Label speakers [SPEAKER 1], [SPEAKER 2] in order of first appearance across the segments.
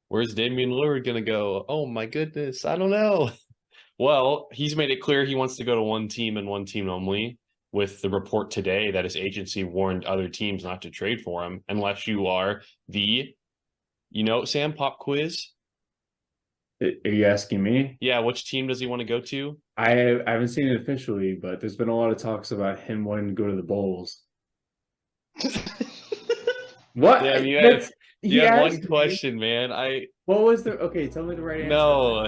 [SPEAKER 1] Where's Damian Lillard going to go? Oh my goodness, I don't know. Well, he's made it clear he wants to go to one team and one team only, with the report today that his agency warned other teams not to trade for him unless you are Sam, pop quiz.
[SPEAKER 2] Are you asking me?
[SPEAKER 1] Yeah, which team does he want to go to?
[SPEAKER 2] I haven't seen it officially, but there's been a lot of talks about him wanting to go to the Bulls. What?
[SPEAKER 1] Sam,
[SPEAKER 2] That's
[SPEAKER 1] you
[SPEAKER 2] he
[SPEAKER 1] had one
[SPEAKER 2] asked me.
[SPEAKER 1] question, man. I
[SPEAKER 2] What was the okay? Tell me the right answer.
[SPEAKER 1] no.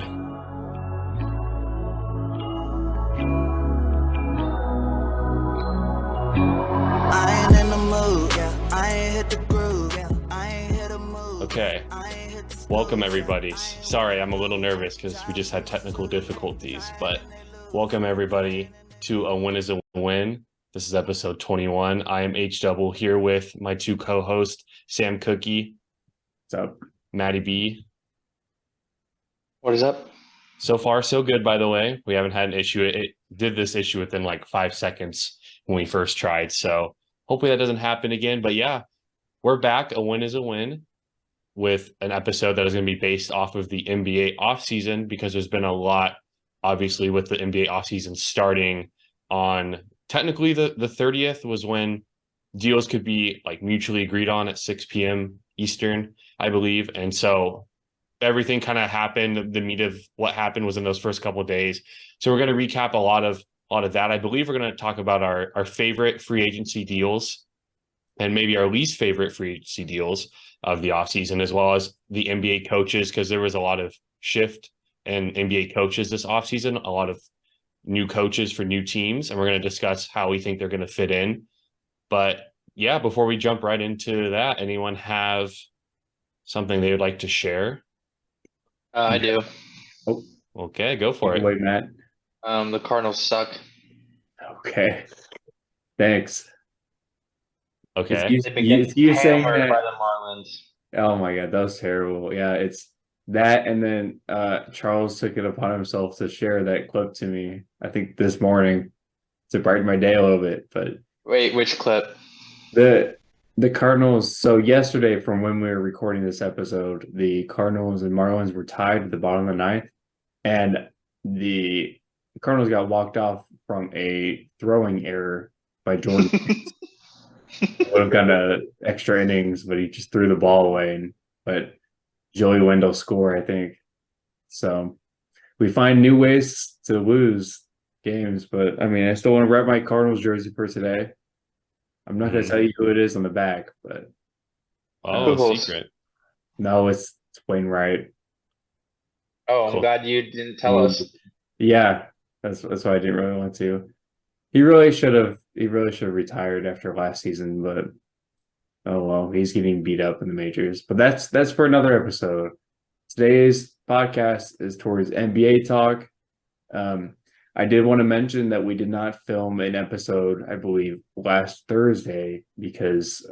[SPEAKER 3] I ain't in the mood, yeah. I ain't hit the groove, yeah. I ain't hit a move.
[SPEAKER 1] Okay. Welcome everybody. Sorry, I'm a little nervous because we just had technical difficulties, but welcome everybody to A Win is a Win. This is episode 21. I am H Double here with my two co-hosts, Sam Cookie.
[SPEAKER 2] What's up?
[SPEAKER 1] Maddie B.
[SPEAKER 4] What is up?
[SPEAKER 1] So far, so good, by the way. We haven't had an issue. It did this issue within like 5 seconds when we first tried. So hopefully that doesn't happen again. But yeah, we're back. A win is a win with an episode that is going to be based off of the NBA offseason because there's been a lot, obviously, with the NBA offseason starting on technically the 30th was when deals could be like mutually agreed on at 6 p.m. Eastern, I believe. And so everything kind of happened. The meat of what happened was in those first couple of days. So we're going to recap a lot of that. I believe we're going to talk about our favorite free agency deals and maybe our least favorite free agency deals of the offseason, as well as the NBA coaches, because there was a lot of shift in NBA coaches this offseason, a lot of new coaches for new teams, and we're going to discuss how we think they're going to fit in. But yeah, before we jump right into that, anyone have something they would like to share?
[SPEAKER 4] I do.
[SPEAKER 2] Oh,
[SPEAKER 1] Okay, go for it.
[SPEAKER 2] wait, Matt.
[SPEAKER 4] The Cardinals suck.
[SPEAKER 2] Okay, thanks.
[SPEAKER 1] Okay.
[SPEAKER 4] They've been getting
[SPEAKER 2] It's you saying
[SPEAKER 4] hammered
[SPEAKER 2] that.
[SPEAKER 4] by the Marlins.
[SPEAKER 2] Oh my God, that was terrible. Yeah, it's that, and then Charles took it upon himself to share that clip to me. I think this morning to brighten my day a little bit, but.
[SPEAKER 4] Wait, which clip?
[SPEAKER 2] The Cardinals, so yesterday from when we were recording this episode, the Cardinals and Marlins were tied at the bottom of the ninth, and the Cardinals got walked off from a throwing error by Jordan. Would have gone to extra innings, but he just threw the ball away. But Joey Wendell scored, I think. So we find new ways to lose games, but I mean, I still want to wrap my Cardinals jersey for today. I'm not going to tell you who it is on the back, but
[SPEAKER 1] Secret.
[SPEAKER 2] no, it's Wainwright.
[SPEAKER 4] Oh, I'm
[SPEAKER 1] Cool.
[SPEAKER 4] glad you didn't tell us.
[SPEAKER 2] Yeah, that's why I didn't really want to. He really should have retired after last season, but oh well, he's getting beat up in the majors. But that's for another episode. Today's podcast is towards NBA talk. I did want to mention that we did not film an episode, I believe, last Thursday because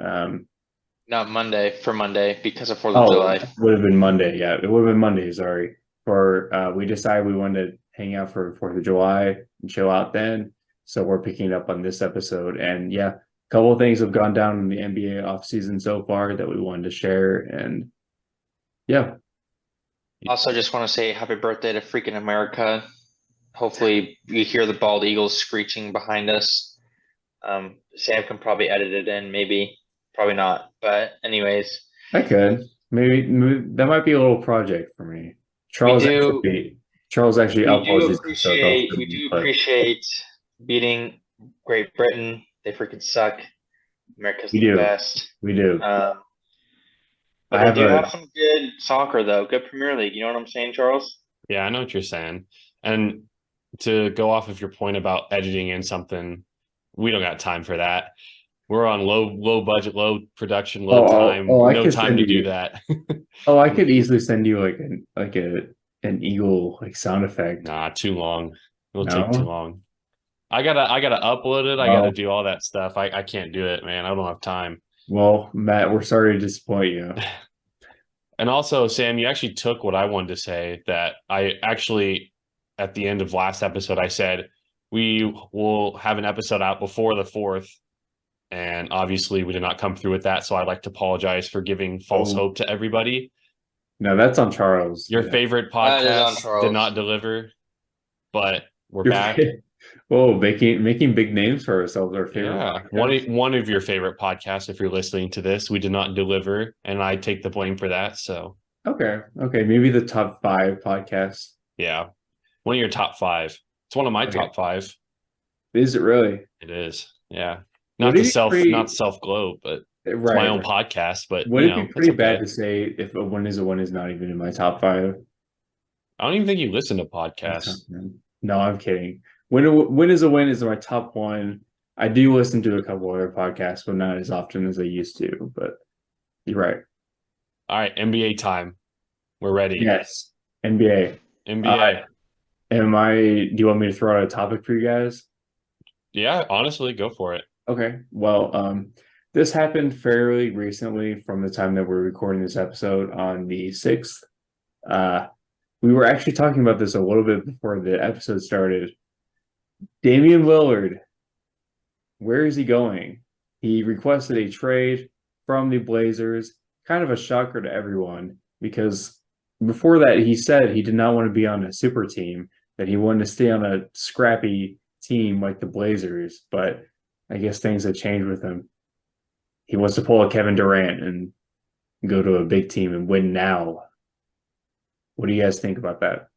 [SPEAKER 4] Not Monday, for Monday, because of 4th of July.
[SPEAKER 2] It would have been Monday. Yeah, it would have been Monday, sorry. We decided we wanted to hang out for 4th of July and chill out then. So we're picking up on this episode. And yeah, a couple of things have gone down in the NBA offseason so far that we wanted to share. And yeah.
[SPEAKER 4] Also, just want to say happy birthday to freaking America. Hopefully, you hear the bald eagles screeching behind us. Sam can probably edit it in, maybe. Probably not. But anyways.
[SPEAKER 2] I could. Maybe that might be a little project for me. Charles actually uploads his episode.
[SPEAKER 4] We do appreciate beating Great Britain. They freaking suck. America's the best.
[SPEAKER 2] We do.
[SPEAKER 4] But they do have some good soccer, though. Good Premier League. You know what I'm saying, Charles?
[SPEAKER 1] Yeah, I know what you're saying. And to go off of your point about editing in something, we don't got time for that. We're on low budget, low production, low time. No time to do that.
[SPEAKER 2] I could easily send you like an eagle like sound effect.
[SPEAKER 1] Nah, too long. It'll take too long. I gotta upload it. I gotta do all that stuff. I can't do it, man. I don't have time.
[SPEAKER 2] Well, Matt, we're sorry to disappoint you.
[SPEAKER 1] And also, Sam, you actually took what I wanted to say, that I actually, at the end of last episode, I said we will have an episode out before the 4th. And obviously we did not come through with that. So I'd like to apologize for giving false hope to everybody.
[SPEAKER 2] No, that's on Charles.
[SPEAKER 1] Your
[SPEAKER 2] Yeah.
[SPEAKER 1] favorite
[SPEAKER 4] That is on
[SPEAKER 1] podcast
[SPEAKER 4] Charles.
[SPEAKER 1] did not deliver, but we're
[SPEAKER 2] Your
[SPEAKER 1] back.
[SPEAKER 2] Whoa, making big names for ourselves. Our favorite
[SPEAKER 1] Yeah,
[SPEAKER 2] podcast.
[SPEAKER 1] one of your favorite podcasts. If you're listening to this, we did not deliver, and I take the blame for that. So
[SPEAKER 2] Okay, maybe the top 5 podcasts.
[SPEAKER 1] yeah, one of your top 5. It's one of my
[SPEAKER 2] Okay.
[SPEAKER 1] top 5.
[SPEAKER 2] Is it really?
[SPEAKER 1] It is. Yeah,
[SPEAKER 2] Would it be pretty
[SPEAKER 1] not self gloat, but it's
[SPEAKER 2] right?
[SPEAKER 1] my own
[SPEAKER 2] Right.
[SPEAKER 1] podcast. But
[SPEAKER 2] Would
[SPEAKER 1] you
[SPEAKER 2] it be
[SPEAKER 1] know, it's
[SPEAKER 2] pretty
[SPEAKER 1] okay.
[SPEAKER 2] bad to say if a win is a win is not even in my top 5?
[SPEAKER 1] I don't even think you listen to
[SPEAKER 2] My top
[SPEAKER 1] podcasts.
[SPEAKER 2] 10. No, I'm kidding. Win is a win is my top 1. I do listen to a couple other podcasts, but not as often as I used to. But you're right.
[SPEAKER 1] All right, NBA time. We're ready.
[SPEAKER 2] Yes, NBA.
[SPEAKER 1] NBA.
[SPEAKER 2] Do you want me to throw out a topic for you guys?
[SPEAKER 1] Yeah, honestly, go for it.
[SPEAKER 2] Okay. Well, this happened fairly recently from the time that we're recording this episode on the 6th. We were actually talking about this a little bit before the episode started. Damian Lillard, where is he going? He requested a trade from the Blazers. Kind of a shocker to everyone because before that, he said he did not want to be on a super team, that he wanted to stay on a scrappy team like the Blazers. But I guess things have changed with him. He wants to pull a Kevin Durant and go to a big team and win now. What do you guys think about that?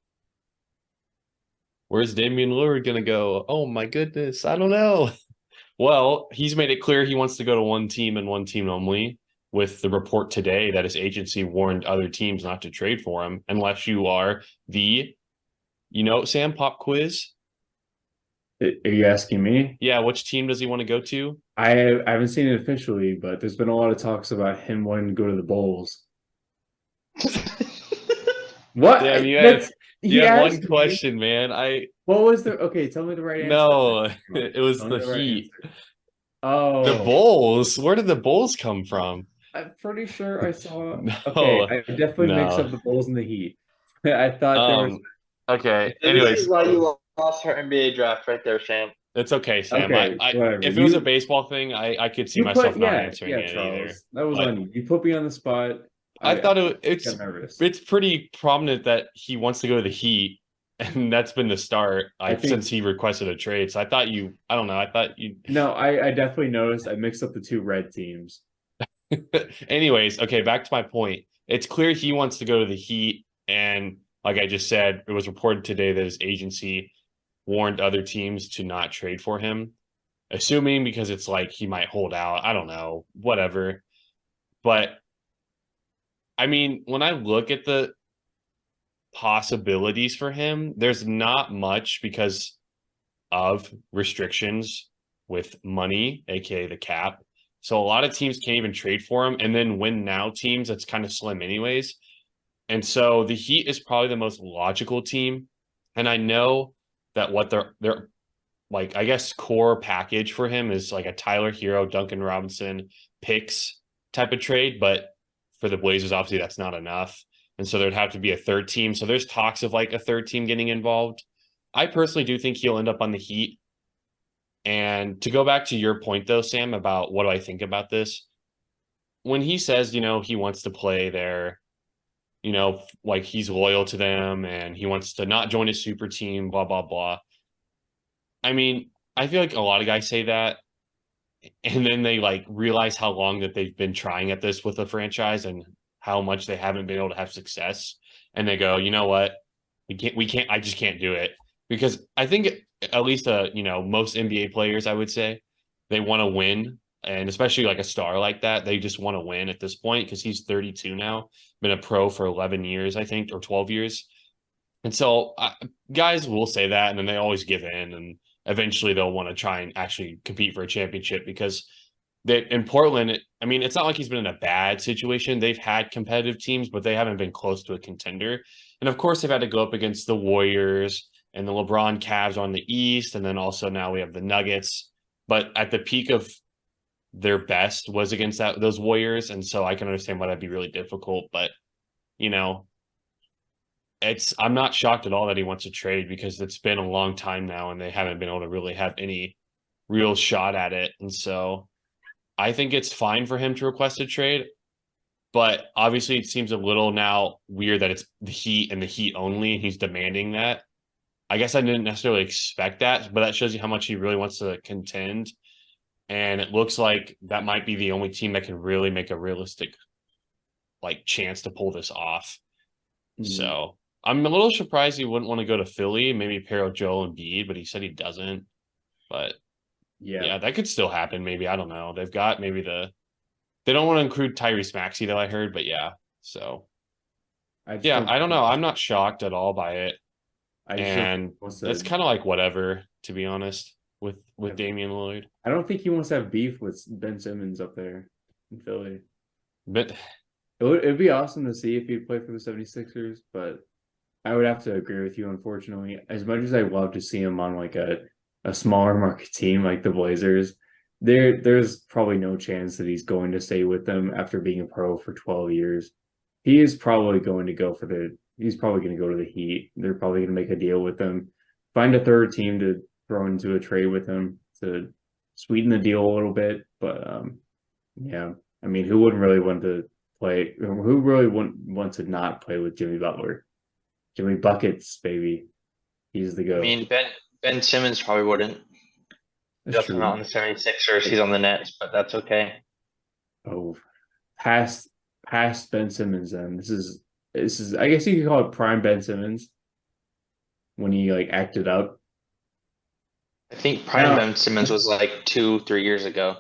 [SPEAKER 1] Where's Damian Lillard gonna go? Oh my goodness, I don't know. Well, he's made it clear he wants to go to one team and one team only. With the report today that his agency warned other teams not to trade for him unless you are Sam, pop quiz.
[SPEAKER 2] Are you asking me?
[SPEAKER 1] Yeah, which team does he want to go to?
[SPEAKER 2] I haven't seen it officially, but there's been a lot of talks about him wanting to go to the Bulls. What?
[SPEAKER 1] Damn, you had one question, man.
[SPEAKER 2] What was the okay? Tell me the right answer.
[SPEAKER 1] No, it was
[SPEAKER 2] Tell me
[SPEAKER 1] the
[SPEAKER 2] right
[SPEAKER 1] Heat.
[SPEAKER 2] answer. Oh,
[SPEAKER 1] The Bulls. Where did the Bulls come from?
[SPEAKER 2] I'm pretty sure I saw.
[SPEAKER 1] No,
[SPEAKER 2] Okay, I definitely mix
[SPEAKER 1] no.
[SPEAKER 2] up the Bulls and the Heat. I thought there was.
[SPEAKER 1] Okay.
[SPEAKER 4] This
[SPEAKER 1] Anyways,
[SPEAKER 4] is why you lost our NBA draft right there, Sam.
[SPEAKER 1] it's okay, Sam.
[SPEAKER 2] Okay, whatever.
[SPEAKER 1] If it was a baseball thing, I could see myself not answering it
[SPEAKER 2] Charles.
[SPEAKER 1] either.
[SPEAKER 2] That was
[SPEAKER 1] But
[SPEAKER 2] on you. You put me on the spot.
[SPEAKER 1] I thought
[SPEAKER 2] got nervous.
[SPEAKER 1] it's pretty prominent that he wants to go to the Heat, and that's been the start since he requested a trade. So I thought I don't know. I thought you.
[SPEAKER 2] No, I definitely noticed. I mixed up the two red teams.
[SPEAKER 1] Anyways, okay, back to my point. It's clear he wants to go to the Heat, and like I just said, it was reported today that his agency warned other teams to not trade for him, assuming because it's like he might hold out. I don't know, whatever. But I mean, when I look at the possibilities for him, there's not much because of restrictions with money, aka the cap. So a lot of teams can't even trade for him, and then win now teams, that's kind of slim anyways. And so the Heat is probably the most logical team. And I know that what their like, I guess, core package for him is like a Tyler Hero, Duncan Robinson picks type of trade, but for the Blazers, obviously that's not enough. And so there'd have to be a third team. So there's talks of like a third team getting involved. I personally do think he'll end up on the Heat. And to go back to your point though, Sam, about what do I think about this? When he says, he wants to play there, like he's loyal to them and he wants to not join a super team, blah, blah, blah. I mean, I feel like a lot of guys say that and then they like realize how long that they've been trying at this with a franchise and how much they haven't been able to have success. And they go, you know what? I just can't do it. Because I think at least, most NBA players, I would say, they want to win. And especially like a star like that, they just want to win at this point because he's 32 now, been a pro for 11 years, I think, or 12 years. And so guys will say that, and then they always give in, and eventually they'll want to try and actually compete for a championship because in Portland, it's not like he's been in a bad situation. They've had competitive teams, but they haven't been close to a contender. And of course, they've had to go up against the Warriors and the LeBron Cavs on the East. And then also now we have the Nuggets. But at the peak of their best was against those Warriors. And so I can understand why that'd be really difficult. But, I'm not shocked at all that he wants to trade because it's been a long time now and they haven't been able to really have any real shot at it. And so I think it's fine for him to request a trade. But obviously, it seems a little now weird that it's the Heat and the Heat only, and he's demanding that. I guess I didn't necessarily expect that, but that shows you how much he really wants to contend. And it looks like that might be the only team that can really make a realistic like chance to pull this off. So I'm a little surprised he wouldn't want to go to Philly, maybe pair with Joel Embiid, but he said he doesn't. But yeah, that could still happen. Maybe I don't know. They've got maybe they don't want to include Tyrese Maxey though. I heard, but yeah. So
[SPEAKER 2] I just
[SPEAKER 1] yeah, I don't know. I'm not shocked at all by it,
[SPEAKER 2] I just
[SPEAKER 1] and it's kind of like whatever, to be honest, with Damian Lillard.
[SPEAKER 2] I don't think he wants to have beef with Ben Simmons up there in Philly.
[SPEAKER 1] But
[SPEAKER 2] It'd be awesome to see if he'd play for the 76ers, but I would have to agree with you, unfortunately. As much as I'd love to see him on like a smaller market team like the Blazers, there's probably no chance that he's going to stay with them after being a pro for 12 years. He is probably going to go he's probably going to go to the Heat. They're probably going to make a deal with him, find a third team to throw into a trade with him to sweeten the deal a little bit. But yeah, I mean, who wouldn't really want to play? Who really wouldn't want to not play with Jimmy Butler? Jimmy Buckets, baby. He's the go.
[SPEAKER 4] I mean, Ben Simmons probably wouldn't. Justin not on the 76ers. He's on the Nets, but that's okay.
[SPEAKER 2] Oh, past Ben Simmons. Then this is. I guess you could call it prime Ben Simmons when he like acted up.
[SPEAKER 4] I think prime Ben Simmons was like 2-3 years ago.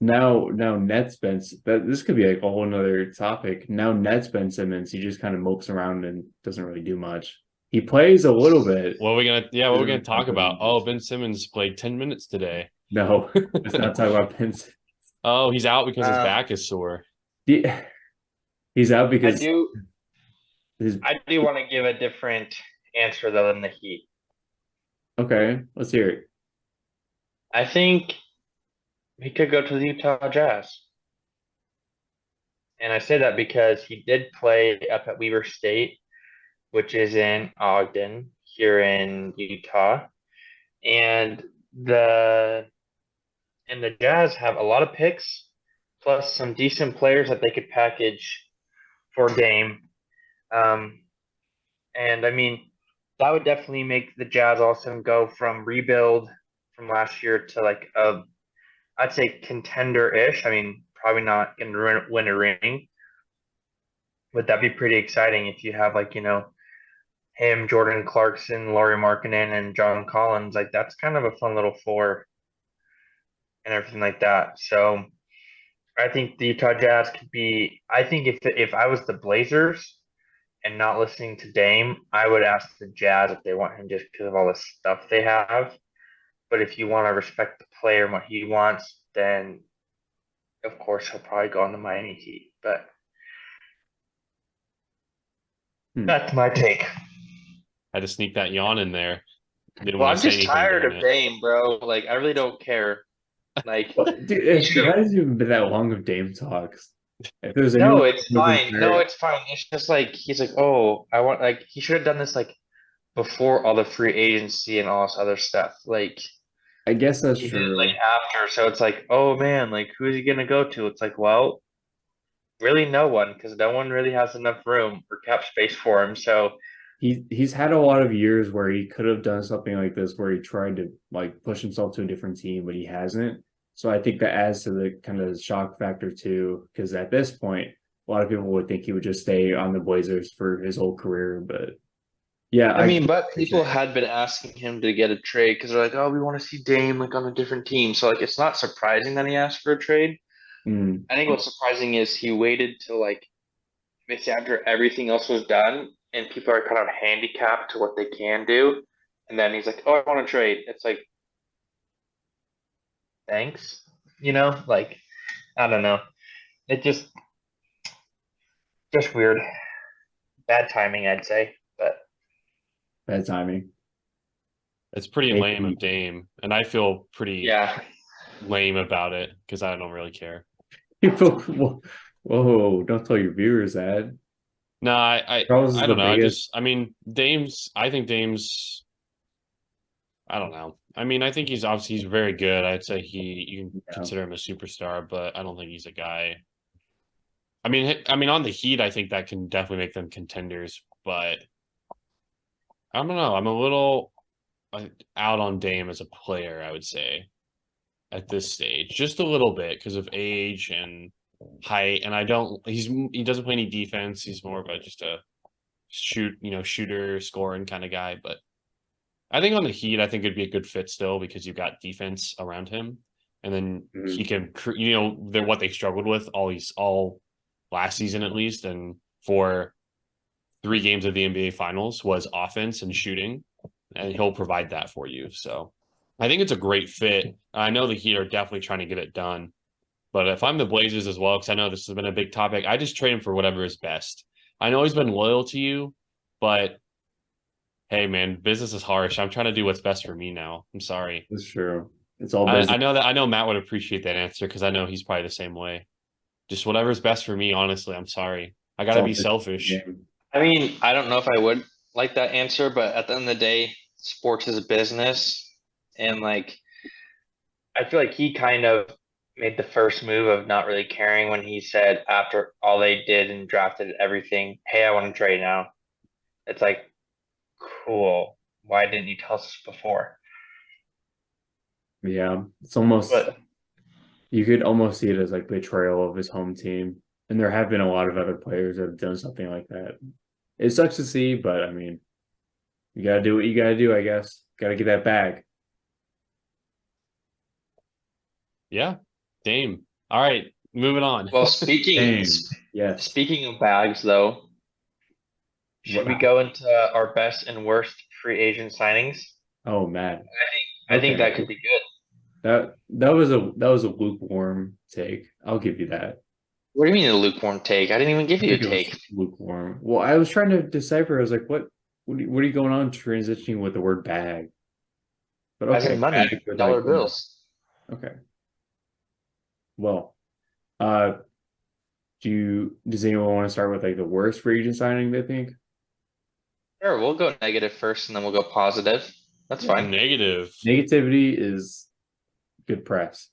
[SPEAKER 2] Now Nets Ben. This could be like a whole another topic. Now Nets Ben Simmons. He just kind of mopes around and doesn't really do much. He plays a little bit.
[SPEAKER 1] What are we gonna talk about? Oh, Ben Simmons played 10 minutes today.
[SPEAKER 2] No, let's not talk about Ben Simmons.
[SPEAKER 1] Oh, he's out because his back is sore.
[SPEAKER 2] He's out because
[SPEAKER 4] I do want to give a different answer though than the Heat.
[SPEAKER 2] Okay, let's hear it.
[SPEAKER 4] I think he could go to the Utah Jazz. And I say that because he did play up at Weber State, which is in Ogden, here in Utah. And the Jazz have a lot of picks, plus some decent players that they could package for Dame. And I mean, that would definitely make the Jazz also go from rebuild from last year to like I'd say contender-ish. I mean, probably not going to win a ring. Would that be pretty exciting if you have like, him, Jordan Clarkson, Lauri Markkanen, and John Collins? Like that's kind of a fun little four and everything like that. So I think the Utah Jazz could be. I think if I was the Blazers and not listening to Dame, I would ask the Jazz if they want him just because of all the stuff they have. But if you want to respect the player and what he wants, then of course he'll probably go on the Miami Heat. But that's my take.
[SPEAKER 1] Had to sneak that yawn in there.
[SPEAKER 4] I'm just tired of Dame, bro. Like I really don't care. Like,
[SPEAKER 2] dude, it hasn't even been that long of Dame talks.
[SPEAKER 4] No, it's fine. No, it's fine. It's just like he's like, oh, I want like he should have done this like before all the free agency and all this other stuff. Like,
[SPEAKER 2] I guess that's
[SPEAKER 4] he
[SPEAKER 2] true.
[SPEAKER 4] did it, like after, so it's like, oh man, like who's he gonna go to? It's like, well, really no one, because no one really has enough room or cap space for him. So
[SPEAKER 2] he's had a lot of years where he could have done something like this, where he tried to like push himself to a different team, but he hasn't. So I think that adds to the kind of shock factor too, because at this point, a lot of people would think he would just stay on the Blazers for his whole career. But yeah,
[SPEAKER 4] I mean, but people had been asking him to get a trade because they're like, oh, we want to see Dame like on a different team. So like, it's not surprising that he asked for a trade. I think what's surprising is he waited till like basically after everything else was done and people are kind of handicapped to what they can do, and then he's like, oh, I want to trade. It's like, thanks, like I don't know. It just weird. Bad timing, I'd say, but
[SPEAKER 2] bad timing.
[SPEAKER 1] It's pretty lame of Dame, and I feel pretty lame about it because I don't really care.
[SPEAKER 2] Whoa, don't tell your viewers that.
[SPEAKER 1] No, I don't know. I think Dame's I don't know. I mean, I think he's very good. I'd say you can consider him a superstar, but I don't think he's a guy I mean, on the Heat, I think that can definitely make them contenders, but I don't know. I'm a little out on Dame as a player, I would say, at this stage, just a little bit because of age and height. And he doesn't play any defense. He's more of a just a shooter, scoring kind of guy. But I think on the Heat, I think it'd be a good fit still because you've got defense around him, and then he can, they're what they struggled with all last season at least, and for 3 games of the NBA Finals was offense and shooting, and he'll provide that for you. So I think it's a great fit. I know the Heat are definitely trying to get it done, but if I'm the Blazers as well, because I know this has been a big topic, I just trade him for whatever is best. I know he's been loyal to you, but hey, man, business is harsh. I'm trying to do what's best for me now. I'm sorry.
[SPEAKER 2] That's true. It's all business.
[SPEAKER 1] I know Matt would appreciate that answer because I know he's probably the same way. Just whatever's best for me, honestly. I'm sorry. I gotta be selfish.
[SPEAKER 4] I mean, I don't know if I would like that answer, but at the end of the day, sports is a business. And like, I feel like he kind of made the first move of not really caring when he said after all they did and drafted everything, hey, I want to trade now. It's like, cool. Why didn't you tell us before?
[SPEAKER 2] Yeah, it's almost
[SPEAKER 4] But
[SPEAKER 2] you could almost see it as like betrayal of his home team. And there have been a lot of other players that have done something like that. It sucks to see, but I mean, you gotta do what you gotta do, I guess. Gotta get that bag.
[SPEAKER 1] Yeah, Dame. All right, moving on.
[SPEAKER 4] well,
[SPEAKER 2] Dame. Yes.
[SPEAKER 4] speaking of bags though, should we go into our best and worst free agent signings?
[SPEAKER 2] Oh man.
[SPEAKER 4] I think that could be good.
[SPEAKER 2] That was a lukewarm take. I'll give you that.
[SPEAKER 4] What do you mean a lukewarm take? I didn't even give you a
[SPEAKER 2] I think it was
[SPEAKER 4] take.
[SPEAKER 2] lukewarm. Well, I was trying to decipher. I was like, what are you going on transitioning with the word bag? But
[SPEAKER 4] As
[SPEAKER 2] okay,
[SPEAKER 4] in money,
[SPEAKER 2] bag, but
[SPEAKER 4] dollar
[SPEAKER 2] like,
[SPEAKER 4] bills.
[SPEAKER 2] okay. Well, does anyone want to start with like the worst free agent signing they think?
[SPEAKER 4] Sure, we'll go negative first and then we'll go positive. That's fine.
[SPEAKER 1] Negative.
[SPEAKER 2] Negativity is good press.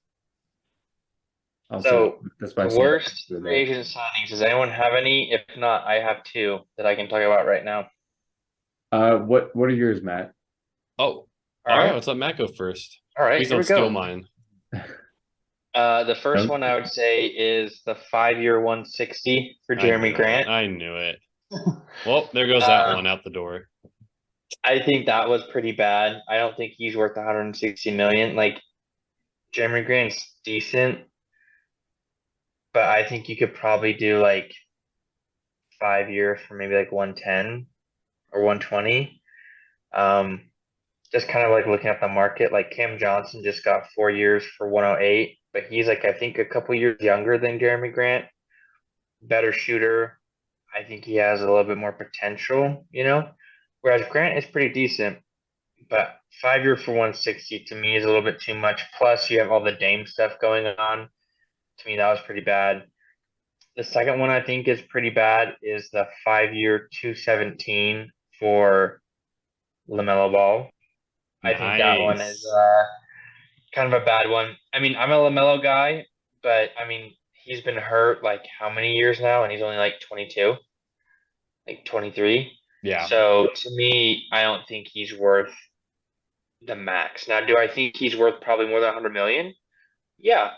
[SPEAKER 2] I'll say
[SPEAKER 4] So
[SPEAKER 2] that's
[SPEAKER 4] the
[SPEAKER 2] my
[SPEAKER 4] worst free agent signings. Does anyone have any? If not, I have two that I can talk about right now.
[SPEAKER 2] What are yours, Matt?
[SPEAKER 1] Oh, all right. Let's let Matt go first.
[SPEAKER 4] All right,
[SPEAKER 1] Please
[SPEAKER 4] here
[SPEAKER 1] don't
[SPEAKER 4] we
[SPEAKER 1] steal
[SPEAKER 4] go.
[SPEAKER 1] mine.
[SPEAKER 4] The first one I would say is the 5-year 160 for Jeremy Grant.
[SPEAKER 1] I knew it. Well, there goes that one out the door.
[SPEAKER 4] I think that was pretty bad. I don't think he's worth 160 million. Like Jeremy Grant's decent, but I think you could probably do like 5 years for maybe like 110 or 120. Just kind of like looking at the market, like Cam Johnson just got 4 years for 108, but he's like I think a couple years younger than Jeremy Grant, better shooter. I think he has a little bit more potential, Whereas Grant is pretty decent, but 5 year for 160 to me is a little bit too much. Plus, you have all the Dame stuff going on. To me, that was pretty bad. The second one I think is pretty bad is the 5-year 217 for LaMelo Ball. I think that one is kind of a bad one. I mean, I'm a LaMelo guy, but I mean, he's been hurt like how many years now? And he's only like 22, like 23.
[SPEAKER 1] Yeah.
[SPEAKER 4] So to me, I don't think he's worth the max. Now, do I think he's worth probably more than 100 million? Yeah.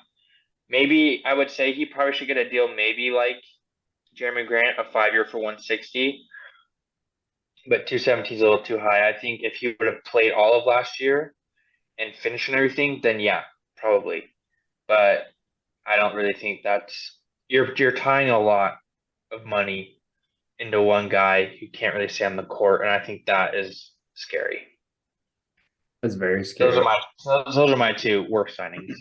[SPEAKER 4] Maybe I would say he probably should get a deal maybe like Jeremy Grant, a 5-year for 160. But 217 is a little too high. I think if he would have played all of last year and finished and everything, then yeah, probably. But I don't really think that's you're tying a lot of money into one guy who can't really stay on the court, and I think that is scary.
[SPEAKER 2] That's very scary.
[SPEAKER 4] Those are my two worst signings.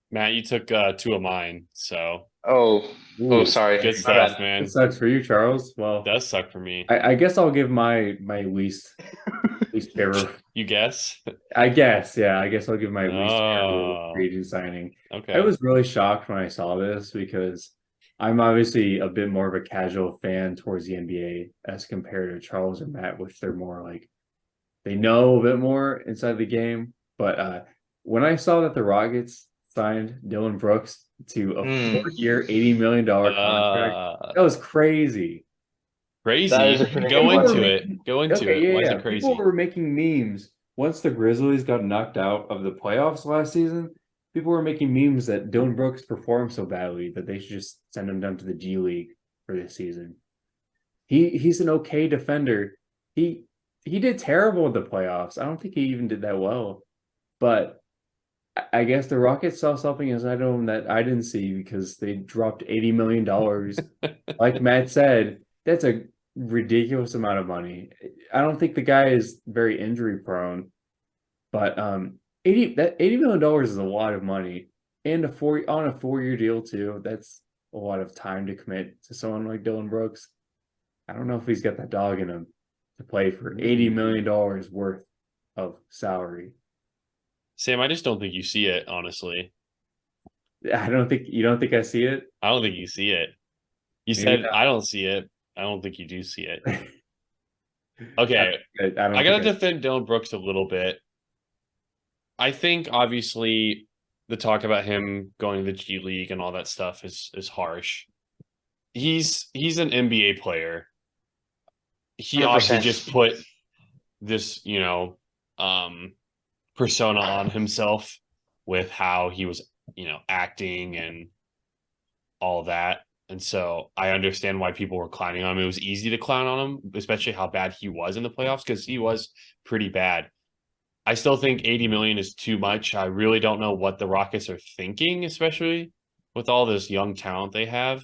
[SPEAKER 1] Matt, you took two of mine, so.
[SPEAKER 4] Sorry.
[SPEAKER 1] Good stuff, man.
[SPEAKER 2] It sucks for you, Charles. Well,
[SPEAKER 1] it does suck for me.
[SPEAKER 2] I guess I'll give my least favorite.
[SPEAKER 1] You guess?
[SPEAKER 2] I guess, yeah. I guess I'll give my least favorite free agent signing.
[SPEAKER 1] Okay.
[SPEAKER 2] I was really shocked when I saw this because I'm obviously a bit more of a casual fan towards the NBA as compared to Charles and Matt, which they're more like they know a bit more inside the game. But when I saw that the Rockets signed Dylan Brooks to a
[SPEAKER 4] Hmm.
[SPEAKER 2] 4-year, $80 million contract. That was crazy.
[SPEAKER 4] That is
[SPEAKER 1] Crazy.
[SPEAKER 4] a pretty
[SPEAKER 1] Go
[SPEAKER 4] good
[SPEAKER 1] into
[SPEAKER 4] one.
[SPEAKER 1] it. Go into
[SPEAKER 2] Okay,
[SPEAKER 1] it. Why is
[SPEAKER 2] yeah.
[SPEAKER 1] it
[SPEAKER 2] People
[SPEAKER 1] crazy?
[SPEAKER 2] were making memes once the Grizzlies got knocked out of the playoffs last season. People were making memes that Dylan Brooks performed so badly that they should just send him down to the G League for this season. He's an okay defender. He did terrible in the playoffs. I don't think he even did that well. But I guess the Rockets saw something inside of him that I didn't see because they dropped $80 million. Like Matt said, that's a ridiculous amount of money. I don't think the guy is very injury prone, but 80 million dollars is a lot of money. And on a 4-year deal too. That's a lot of time to commit to someone like Dylan Brooks. I don't know if he's got that dog in him to play for $80 million worth of salary.
[SPEAKER 1] Sam, I just don't think you see it, honestly.
[SPEAKER 2] I don't think you don't think I see it.
[SPEAKER 1] I don't think you see it. You
[SPEAKER 2] Maybe
[SPEAKER 1] said
[SPEAKER 2] not.
[SPEAKER 1] I don't see it. I don't think you do see it. Okay.
[SPEAKER 2] I don't
[SPEAKER 1] I gotta
[SPEAKER 2] think
[SPEAKER 1] defend Dylan Brooks a little bit. I think obviously the talk about him going to the G League and all that stuff is harsh. He's an NBA player. He obviously
[SPEAKER 4] 100%.
[SPEAKER 1] just put this, persona on himself with how he was, acting and all that. And so I understand why people were clowning on him. It was easy to clown on him, especially how bad he was in the playoffs because he was pretty bad. I still think 80 million is too much. I really don't know what the Rockets are thinking, especially with all this young talent they have.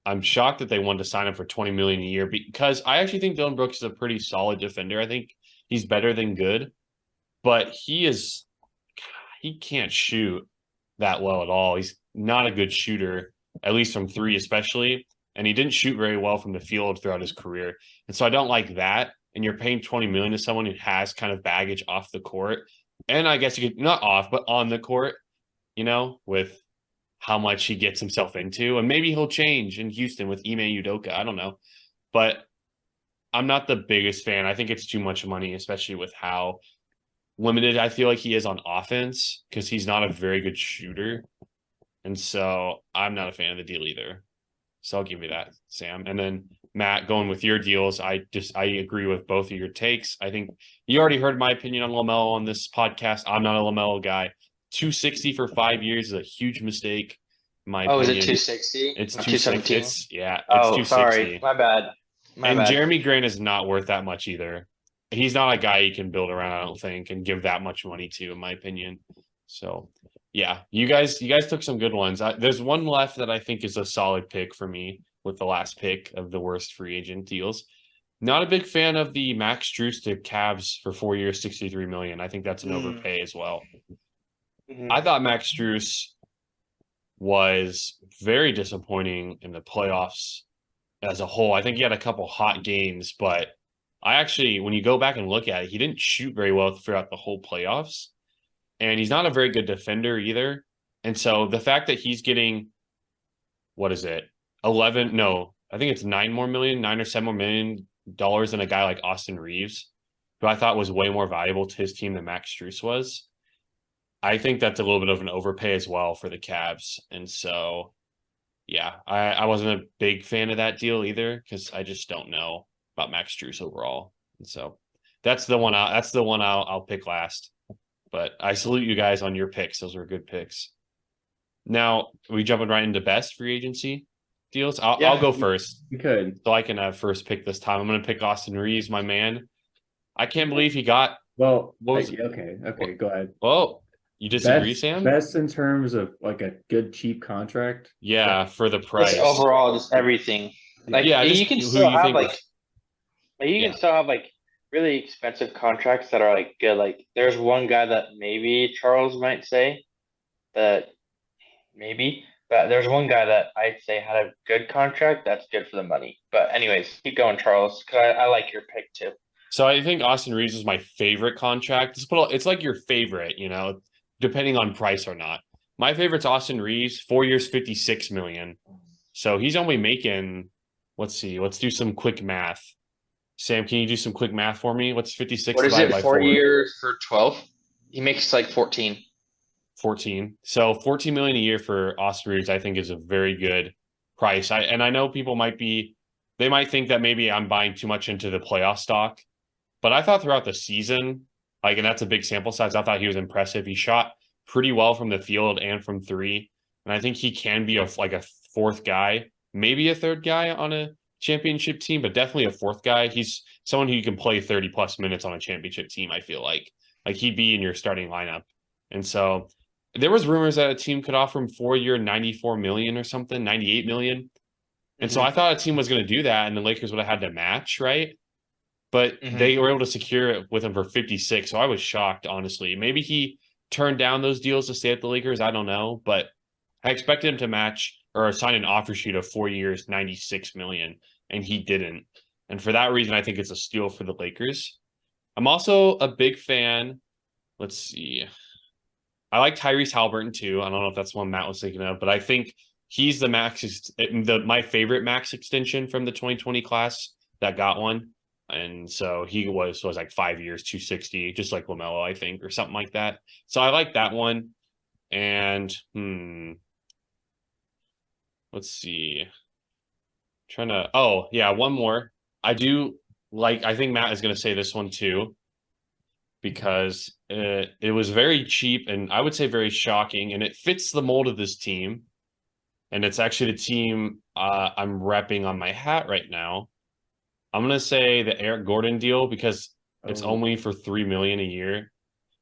[SPEAKER 1] I'm shocked that they wanted to sign him for 20 million a year because I actually think Dylan Brooks is a pretty solid defender. I think he's better than good, but he can't shoot that well at all. He's not a good shooter, at least from three, especially. And he didn't shoot very well from the field throughout his career. And so I don't like that. And you're paying 20 million to someone who has kind of baggage off the court. And I guess you could not off, but on the court, with how much he gets himself into. And maybe he'll change in Houston with Ime Udoka. I don't know. But I'm not the biggest fan. I think it's too much money, especially with how limited I feel like he is on offense because he's not a very good shooter. And so I'm not a fan of the deal either. So I'll give you that, Sam. And then Matt, going with your deals, I agree with both of your takes. I think you already heard my opinion on LaMelo on this podcast. I'm not a LaMelo guy. 260 for 5 years is a huge mistake. In my
[SPEAKER 4] Oh, is
[SPEAKER 1] opinion.
[SPEAKER 4] it 260?
[SPEAKER 1] It's
[SPEAKER 4] Not
[SPEAKER 1] 260.
[SPEAKER 4] 217?
[SPEAKER 1] It's 260.
[SPEAKER 4] Sorry. My bad.
[SPEAKER 1] And Jeremy Grant is not worth that much either. He's not a guy you can build around, I don't think, and give that much money to, in my opinion. So, yeah, you guys took some good ones. There's one left that I think is a solid pick for me with the last pick of the worst free agent deals. Not a big fan of the Max Strus to Cavs for 4 years, 63 million. I think that's an overpay as well. I thought Max Strus was very disappointing in the playoffs as a whole. I think he had a couple hot games, but I actually, when you go back and look at it, he didn't shoot very well throughout the whole playoffs. And he's not a very good defender either. And so the fact that he's getting, what is it? 11, no, I think it's 9 or 7 more million dollars than a guy like Austin Reeves, who I thought was way more valuable to his team than Max Strus was. I think that's a little bit of an overpay as well for the Cavs. And so, yeah, I wasn't a big fan of that deal either because I just don't know about Max Strus overall. And so that's the one I'll pick last. But I salute you guys on your picks. Those were good picks. Now, are we jumping right into best free agency deals? I'll go first.
[SPEAKER 2] You could.
[SPEAKER 1] So I can have first pick this time. I'm going to pick Austin Reeves, my man. I can't believe he got.
[SPEAKER 2] Well,
[SPEAKER 1] was,
[SPEAKER 2] okay, go ahead.
[SPEAKER 1] Well, you disagree, Sam?
[SPEAKER 2] Best in terms of like a good cheap contract.
[SPEAKER 1] Yeah, for the price.
[SPEAKER 4] Just overall, just everything. Like,
[SPEAKER 1] yeah,
[SPEAKER 4] you can still have
[SPEAKER 2] can
[SPEAKER 4] still have like really expensive contracts that are like good. Like, there's one guy that maybe Charles might say that maybe, but there's one guy that I'd say had a good contract that's good for the money. But anyways, keep going, Charles, because I like your pick too.
[SPEAKER 1] So I think Austin Reeves is my favorite contract. It's like your favorite, depending on price or not. My favorite's Austin Reeves, 4 years, 56 million. So he's only making, let's see, let's do some quick math. Sam, can you do some quick math for me? What's 56
[SPEAKER 4] What is
[SPEAKER 1] divided
[SPEAKER 4] it?
[SPEAKER 1] by
[SPEAKER 4] 4
[SPEAKER 1] 4?
[SPEAKER 4] years for 12? He makes like 14.
[SPEAKER 1] 14. So 14 million a year for Austin Reeves, I think, is a very good price. I know people they might think that maybe I'm buying too much into the playoff stock, but I thought throughout the season, like, and that's a big sample size, I thought he was impressive. He shot pretty well from the field and from three, and I think he can be like a fourth guy, maybe a third guy on a championship team, but definitely a fourth guy. He's someone who can play 30 plus minutes on a championship team. I feel like he'd be in your starting lineup, and so there was rumors that a team could offer him 4-year 94 million or something, 98 million. And so I thought a team was going to do that and the Lakers would have had to match, right? But they were able to secure it with him for 56. So I was shocked, honestly. Maybe he turned down those deals to stay at the Lakers. I don't know, but I expected him to match or sign an offer sheet of 4 years, 96 million, and he didn't. And for that reason, I think it's a steal for the Lakers. I'm also a big fan. Let's see. I like Tyrese Halliburton too. I don't know if that's one Matt was thinking of, but I think he's my favorite max extension from the 2020 class that got one. And so he was like 5 years, 260, just like LaMelo, I think, or something like that. So I like that one. And let's see. One more. I think Matt is going to say this one too, because it was very cheap and I would say very shocking, and it fits the mold of this team. And it's actually the team I'm repping on my hat right now. I'm going to say the Eric Gordon deal because it's only for $3 million a year,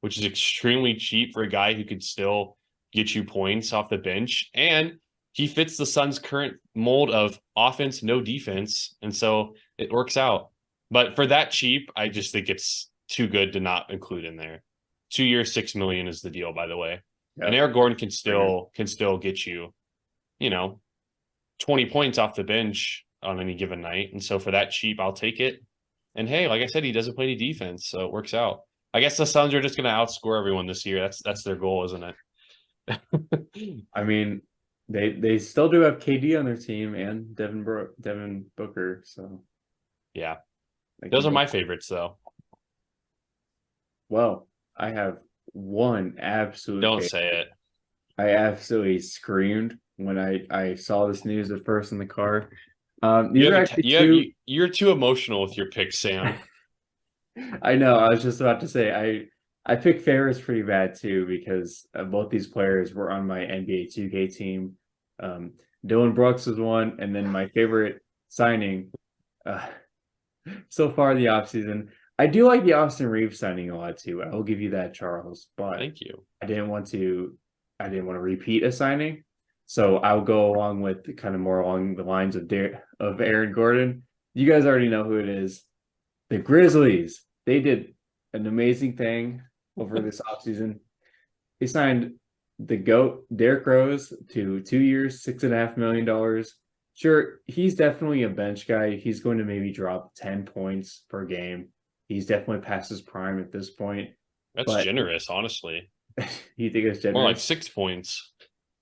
[SPEAKER 1] which is extremely cheap for a guy who could still get you points off the bench. And he fits the Suns' current mold of offense, no defense. And so it works out. But for that cheap, I just think it's too good to not include in there. 2 years, $6 million is the deal, by the way. Yep. And Eric Gordon can still get you, 20 points off the bench on any given night. And so for that cheap, I'll take it. And hey, like I said, he doesn't play any defense, so it works out. I guess the Suns are just going to outscore everyone this year. That's their goal, isn't it?
[SPEAKER 2] I mean, they still do have KD on their team and Devin Booker. So
[SPEAKER 1] yeah, those are my favorites, though.
[SPEAKER 2] Well, I have one absolute.
[SPEAKER 1] Don't
[SPEAKER 2] favorite.
[SPEAKER 1] say it.
[SPEAKER 2] I absolutely screamed when I saw this news at first in the car.
[SPEAKER 1] You're too emotional with your picks, Sam.
[SPEAKER 2] I know. I was just about to say I picked favorites pretty bad too because both these players were on my NBA 2K team. Dylan Brooks was one, and then my favorite signing so far the offseason. I do like the Austin Reeves signing a lot too. I will give you that, Charles. But
[SPEAKER 1] thank you.
[SPEAKER 2] I didn't want to repeat a signing, so I'll go along with kind of more along the lines of Aaron Gordon. You guys already know who it is. The Grizzlies. They did an amazing thing over this offseason. They signed the GOAT, Derrick Rose, to 2 years, $6.5 million. Sure, he's definitely a bench guy. He's going to maybe drop 10 points per game. He's definitely past his prime at this point.
[SPEAKER 1] That's generous, honestly.
[SPEAKER 2] You think it's generous?
[SPEAKER 1] More like 6 points.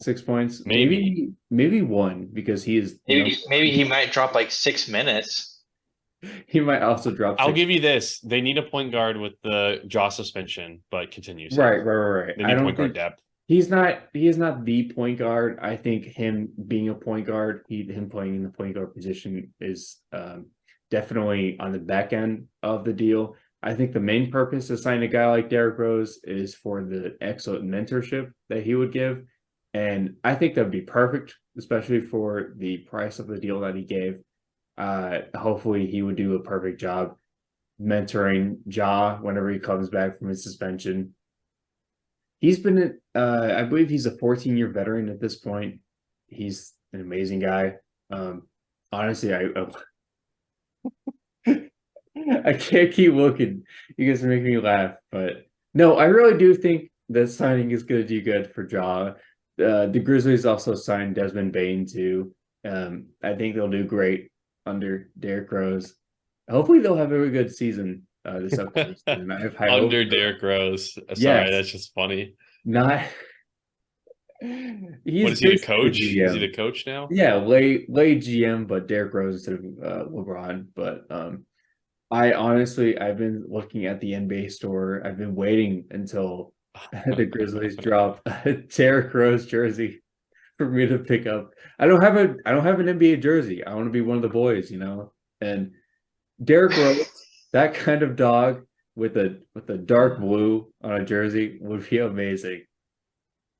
[SPEAKER 2] 6 points?
[SPEAKER 1] Maybe
[SPEAKER 2] one, because he is.
[SPEAKER 4] Maybe he might drop like 6 minutes.
[SPEAKER 2] He might also drop.
[SPEAKER 1] I'll give you this. They need a point guard with the jaw suspension, but continue.
[SPEAKER 2] Right.
[SPEAKER 1] They need point guard depth.
[SPEAKER 2] He is not the point guard. I think him being a point guard, him playing in the point guard position is definitely on the back end of the deal. I think the main purpose of signing a guy like Derrick Rose is for the excellent mentorship that he would give. And I think that would be perfect, especially for the price of the deal that he gave. Hopefully he would do a perfect job mentoring Ja whenever he comes back from his suspension. He's been, I believe he's a 14-year veteran at this point. He's an amazing guy. Honestly, I can't keep looking. You guys are making me laugh, but no, I really do think that signing is going to do good for Ja. The Grizzlies also signed Desmond Bane too. I think they'll do great under Derrick Rose. Hopefully, they'll have a very good season this upcoming season. I have high
[SPEAKER 1] under
[SPEAKER 2] hope.
[SPEAKER 1] Derrick Rose. Sorry,
[SPEAKER 2] Yes.
[SPEAKER 1] That's just funny.
[SPEAKER 2] Not.
[SPEAKER 1] What is he, the coach? Is he the coach now?
[SPEAKER 2] Yeah, lay GM, but Derrick Rose instead of LeBron. But I've been looking at the NBA store. I've been waiting until the Grizzlies dropped a Derrick Rose jersey for me to pick up. I don't have an NBA jersey. I want to be one of the boys, And Derrick Rose, that kind of dog with a dark blue on a jersey would be amazing.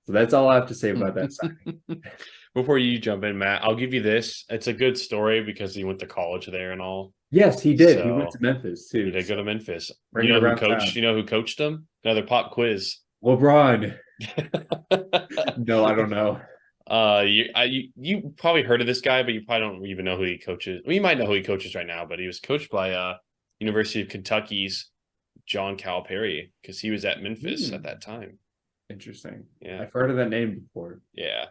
[SPEAKER 2] So that's all I have to say about that signing.
[SPEAKER 1] Before you jump in, Matt, I'll give you this. It's a good story because he went to college there and all.
[SPEAKER 2] Yes, he did. He went
[SPEAKER 1] So,
[SPEAKER 2] to Memphis too.
[SPEAKER 1] He did go to Memphis.
[SPEAKER 2] Bring
[SPEAKER 1] You
[SPEAKER 2] it
[SPEAKER 1] know who
[SPEAKER 2] around
[SPEAKER 1] coached?
[SPEAKER 2] town.
[SPEAKER 1] You know who coached him? Another pop quiz.
[SPEAKER 2] LeBron. No, I don't know.
[SPEAKER 1] You probably heard of this guy, but you probably don't even know who he coaches. Well, you might know who he coaches right now, but he was coached by University of Kentucky's John Calipari because he was at Memphis at that time.
[SPEAKER 2] Interesting.
[SPEAKER 1] Yeah,
[SPEAKER 2] I've heard of that name before.
[SPEAKER 1] yeah.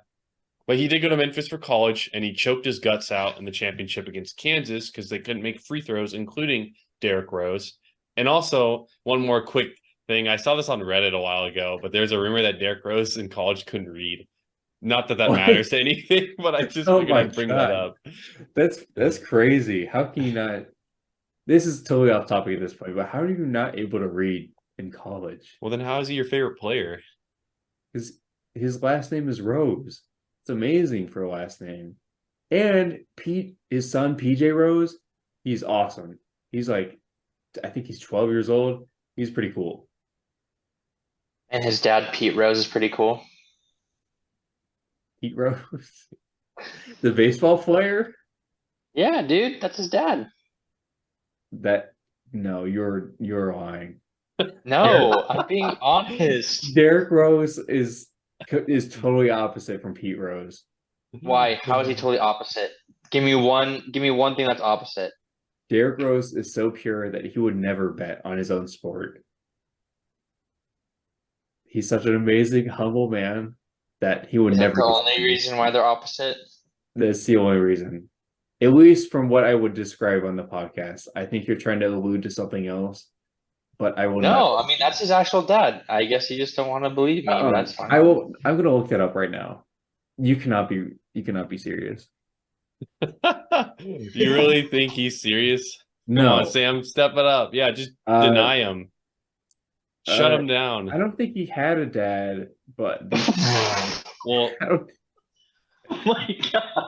[SPEAKER 1] But he did go to Memphis for college, and he choked his guts out in the championship against Kansas because they couldn't make free throws, including Derrick Rose. And also, one more quick thing. I saw this on Reddit a while ago, but there's a rumor that Derrick Rose in college couldn't read. Not that
[SPEAKER 2] What?
[SPEAKER 1] matters to anything, but I just
[SPEAKER 2] Oh
[SPEAKER 1] figured
[SPEAKER 2] my
[SPEAKER 1] I'd bring that
[SPEAKER 2] God.
[SPEAKER 1] up.
[SPEAKER 2] That's crazy. How can you not? This is totally off topic at this point, but how are you not able to read in college?
[SPEAKER 1] Well, then how is he your favorite player?
[SPEAKER 2] His last name is Rose. It's amazing for a last name. And his son PJ Rose, he's awesome. He's like, I think he's 12 years old. He's pretty cool.
[SPEAKER 4] And his dad, Pete Rose, is pretty cool.
[SPEAKER 2] Pete Rose, the baseball player.
[SPEAKER 4] Yeah, dude, that's his dad.
[SPEAKER 2] No, you're lying.
[SPEAKER 4] No, I'm being honest.
[SPEAKER 2] Derrick Rose is totally opposite from Pete Rose.
[SPEAKER 4] Why? How is he totally opposite? Give me one thing that's opposite.
[SPEAKER 2] Derrick Rose is so pure that he would never bet on his own sport. He's such an amazing, humble man that he would
[SPEAKER 4] Is that
[SPEAKER 2] never.
[SPEAKER 4] the only reason why they're opposite?
[SPEAKER 2] That's the only reason. At least from what I would describe on the podcast. I think you're trying to allude to something else, but I will not.
[SPEAKER 4] No, I mean that's his actual dad. I guess you just don't want to believe me, but that's fine.
[SPEAKER 2] I will. I'm gonna look that up right now. You cannot be serious.
[SPEAKER 1] You really think he's serious? Come
[SPEAKER 2] No,
[SPEAKER 1] on, Sam, step it up. Yeah, just deny him. Shut him down.
[SPEAKER 2] I don't think he had a dad, but
[SPEAKER 1] Well,
[SPEAKER 2] I don't,
[SPEAKER 4] Oh my god.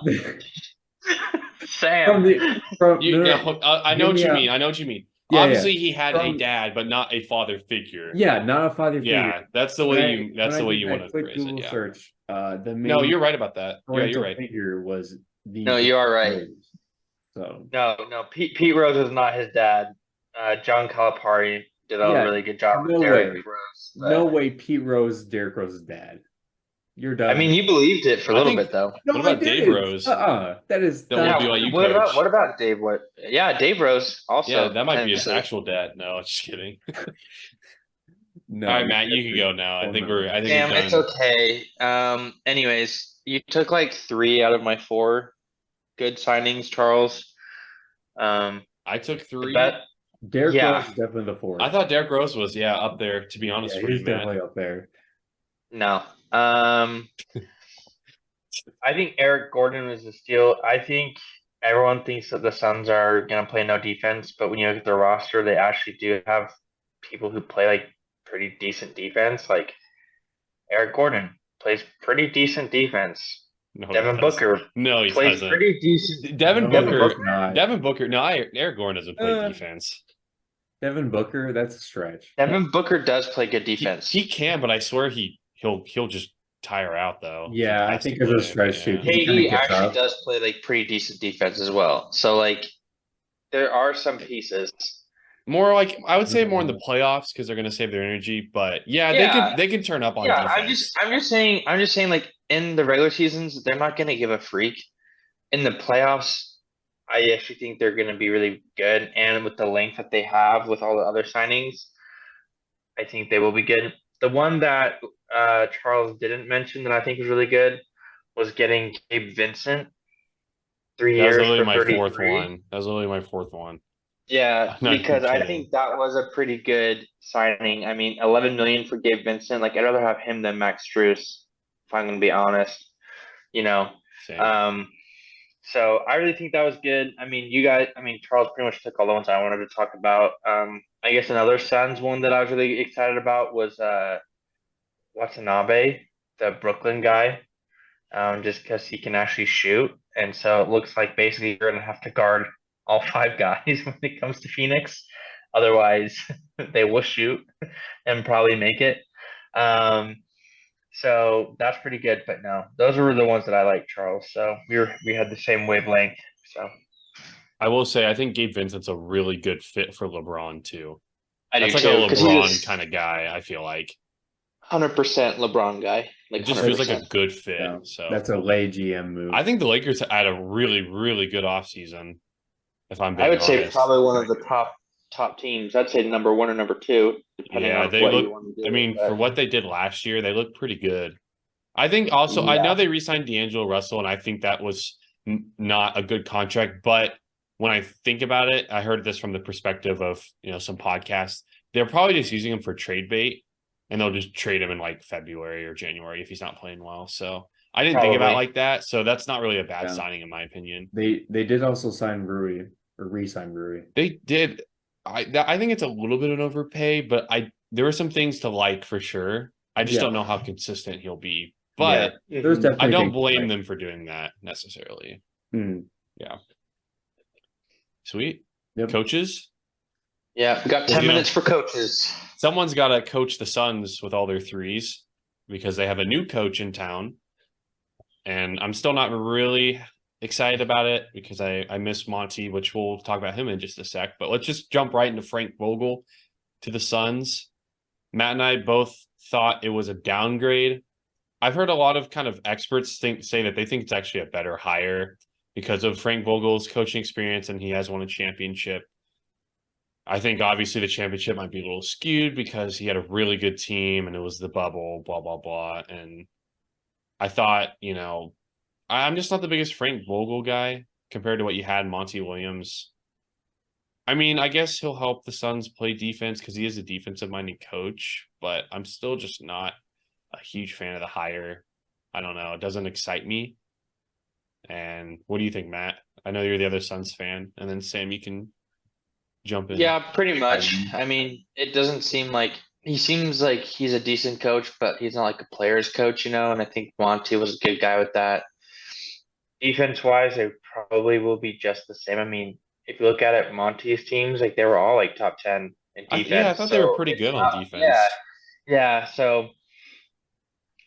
[SPEAKER 2] from
[SPEAKER 4] Sam.
[SPEAKER 1] I know what you mean. I know what you mean.
[SPEAKER 2] Yeah,
[SPEAKER 1] Obviously, he had a
[SPEAKER 2] From-
[SPEAKER 1] dad, but not a father figure.
[SPEAKER 2] Yeah, not a father figure.
[SPEAKER 1] Yeah, that's the way you. That's the way you want to
[SPEAKER 2] quick
[SPEAKER 1] phrase
[SPEAKER 2] Google
[SPEAKER 1] it. Yeah.
[SPEAKER 2] search. The main
[SPEAKER 1] No, you're right about that. Yeah,
[SPEAKER 2] parental
[SPEAKER 1] you're right.
[SPEAKER 2] figure was the.
[SPEAKER 4] No, you are right.
[SPEAKER 2] Rose. So
[SPEAKER 4] No. Pete Rose is not his dad. John Calipari did a
[SPEAKER 2] Yeah,
[SPEAKER 4] really good job
[SPEAKER 2] no
[SPEAKER 4] with Derrick
[SPEAKER 2] way.
[SPEAKER 4] Rose.
[SPEAKER 2] no way, Pete Rose, is Derrick Rose's dad. You're done.
[SPEAKER 4] I mean, you believed it for a
[SPEAKER 1] I
[SPEAKER 4] little
[SPEAKER 1] think-
[SPEAKER 4] bit though.
[SPEAKER 2] No,
[SPEAKER 1] What
[SPEAKER 2] I
[SPEAKER 1] about Dave
[SPEAKER 2] didn't.
[SPEAKER 1] Rose?
[SPEAKER 2] That is
[SPEAKER 1] That
[SPEAKER 2] that-
[SPEAKER 1] would be why you
[SPEAKER 4] what
[SPEAKER 1] coach.
[SPEAKER 4] about Dave? Yeah, Dave Rose also.
[SPEAKER 1] Yeah, that might be his
[SPEAKER 4] potentially.
[SPEAKER 1] actual dad. No, just kidding.
[SPEAKER 2] no.
[SPEAKER 1] All right, Matt, you can go now. I think we're
[SPEAKER 4] Damn,
[SPEAKER 1] done.
[SPEAKER 4] it's okay. Anyways, you took like 3 out of my 4 good signings, Charles.
[SPEAKER 1] I took 3.
[SPEAKER 4] Bet.
[SPEAKER 2] Derrick
[SPEAKER 4] Yeah.
[SPEAKER 2] Rose is definitely the fourth.
[SPEAKER 1] I thought Derrick Rose was up there. To be honest with
[SPEAKER 2] he's
[SPEAKER 1] you, Matt.
[SPEAKER 2] definitely up there.
[SPEAKER 4] No. I think Eric Gordon was a steal. I think everyone thinks that the Suns are gonna play no defense, but when you look at their roster, they actually do have people who play like pretty decent defense. Like Eric Gordon plays pretty decent defense.
[SPEAKER 1] No, he
[SPEAKER 4] Devin
[SPEAKER 1] doesn't.
[SPEAKER 4] Booker
[SPEAKER 1] No, he
[SPEAKER 4] plays
[SPEAKER 1] doesn't.
[SPEAKER 4] pretty decent.
[SPEAKER 1] Devin
[SPEAKER 2] No,
[SPEAKER 1] Booker.
[SPEAKER 2] he's not.
[SPEAKER 1] Devin Booker. No, Eric Gordon doesn't play
[SPEAKER 2] Uh,
[SPEAKER 1] defense.
[SPEAKER 2] Devin Booker, that's a stretch.
[SPEAKER 4] Devin Booker does play good
[SPEAKER 1] He,
[SPEAKER 4] defense.
[SPEAKER 1] he can, but I swear he'll just tire out though.
[SPEAKER 2] Yeah, I think there's a stretch too. He kinda
[SPEAKER 4] KD
[SPEAKER 2] gets
[SPEAKER 4] actually
[SPEAKER 2] up.
[SPEAKER 4] does play like pretty decent defense as well. So like there are some pieces.
[SPEAKER 1] More like I would say more in the playoffs because they're going to save their energy. But
[SPEAKER 4] Yeah.
[SPEAKER 1] they can turn up on
[SPEAKER 4] Yeah,
[SPEAKER 1] defense.
[SPEAKER 4] I'm just saying like in the regular seasons, they're not gonna give a freak. In the playoffs, I actually think they're gonna be really good. And with the length that they have with all the other signings, I think they will be good. The one that Charles didn't mention that I think was really good was getting Gabe Vincent. 3
[SPEAKER 1] That was
[SPEAKER 4] years
[SPEAKER 1] literally
[SPEAKER 4] for
[SPEAKER 1] my fourth
[SPEAKER 4] 33.
[SPEAKER 1] one. That was literally my fourth one.
[SPEAKER 4] Yeah,
[SPEAKER 1] I'm not even
[SPEAKER 4] because I
[SPEAKER 1] kidding.
[SPEAKER 4] think that was a pretty good signing. I mean, 11 million for Gabe Vincent. Like, I'd rather have him than Max Strus, if I'm gonna be honest.
[SPEAKER 1] Same.
[SPEAKER 4] So I really think that was good. I mean, Charles pretty much took all the ones I wanted to talk about. I guess another Suns one that I was really excited about was Watanabe, the Brooklyn guy, just because he can actually shoot. And so it looks like basically you're going to have to guard all 5 guys when it comes to Phoenix. Otherwise, they will shoot and probably make it. So that's pretty good. But no, those were the ones that I like, Charles. So we had the same wavelength. So
[SPEAKER 1] I will say I think Gabe Vincent's a really good fit for LeBron too.
[SPEAKER 4] I do
[SPEAKER 1] That's like
[SPEAKER 4] too,
[SPEAKER 1] a
[SPEAKER 4] because
[SPEAKER 1] LeBron
[SPEAKER 4] he's
[SPEAKER 1] kind of guy, I feel like.
[SPEAKER 4] 100% LeBron guy. Like
[SPEAKER 1] It just feels like a
[SPEAKER 4] 100%.
[SPEAKER 1] good fit.
[SPEAKER 2] Yeah,
[SPEAKER 1] So
[SPEAKER 2] that's a lay GM move.
[SPEAKER 1] I think the Lakers had a really, really good offseason, if I'm
[SPEAKER 4] I
[SPEAKER 1] being
[SPEAKER 4] would say
[SPEAKER 1] honest.
[SPEAKER 4] probably one of the top teams. I'd say number 1 or number 2, depending
[SPEAKER 1] Yeah,
[SPEAKER 4] on
[SPEAKER 1] they
[SPEAKER 4] what you
[SPEAKER 1] look
[SPEAKER 4] want to do.
[SPEAKER 1] I mean,
[SPEAKER 4] But
[SPEAKER 1] for what they did last year, they look pretty good. I think also I know
[SPEAKER 4] yeah,
[SPEAKER 1] they re-signed D'Angelo Russell, and I think that was not a good contract. But when I think about it, I heard this from the perspective of some podcasts. They're probably just using him for trade bait, and they'll just trade him in like February or January if he's not playing well. So I didn't think about it
[SPEAKER 4] probably.
[SPEAKER 1] like that. So that's not really a bad
[SPEAKER 2] Yeah.
[SPEAKER 1] signing in my opinion.
[SPEAKER 2] They did also sign Rui or re-sign Rui.
[SPEAKER 1] They did. I think it's a little bit of an overpay, but there were some things to like for sure. I just
[SPEAKER 2] Yeah.
[SPEAKER 1] don't know how consistent he'll be.
[SPEAKER 2] Yeah,
[SPEAKER 1] But
[SPEAKER 2] there's
[SPEAKER 4] Mhm.
[SPEAKER 2] definitely
[SPEAKER 1] I don't
[SPEAKER 2] things
[SPEAKER 1] blame
[SPEAKER 2] like-
[SPEAKER 1] them for doing that necessarily.
[SPEAKER 2] Mm,
[SPEAKER 1] Sweet.
[SPEAKER 2] yep.
[SPEAKER 1] Coaches,
[SPEAKER 4] Yeah, we got
[SPEAKER 1] Well,
[SPEAKER 4] 10
[SPEAKER 1] you know-
[SPEAKER 4] minutes for coaches.
[SPEAKER 1] someone's got to coach the Suns with all their threes because they have a new coach in town. And I'm still not really excited about it because I miss Monty, which we'll talk about him in just a sec. But let's just jump right into Frank Vogel to the Suns. Matt and I both thought it was a downgrade. I've heard a lot of kind of experts say that they think it's actually a better hire because of Frank Vogel's coaching experience and he has won a championship. I think obviously the championship might be a little skewed because he had a really good team and it was the bubble, blah, blah, blah. And I thought, I'm just not the biggest Frank Vogel guy compared to what you had Monty Williams. I mean, I guess he'll help the Suns play defense because he is a defensive-minded coach, but I'm still just not a huge fan of the hire. I don't know. It doesn't excite me. And what do you think, Matt? I know you're the other Suns fan. And then Sam, you can jump in.
[SPEAKER 4] Yeah, pretty much. I mean, it doesn't seem like he seems like he's a decent coach, but he's not like a player's coach, And I think Monty was a good guy with that. Defense wise, they probably will be just the same. I mean, if you look at it, Monty's teams, like they were all like top 10 in defense.
[SPEAKER 1] I thought they were pretty good on defense.
[SPEAKER 4] Yeah. So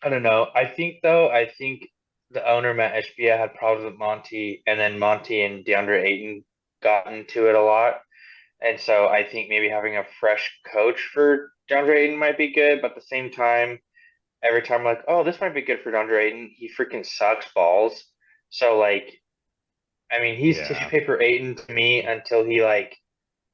[SPEAKER 4] I don't know. I think the owner Matt Ishbia had problems with Monty, and then Monty and DeAndre Ayton got into it a lot. And so I think maybe having a fresh coach for DeAndre Ayton might be good, but at the same time, every time I'm like, oh, this might be good for DeAndre Ayton, he freaking sucks balls. So I mean, he's tissue paper Ayton to me until he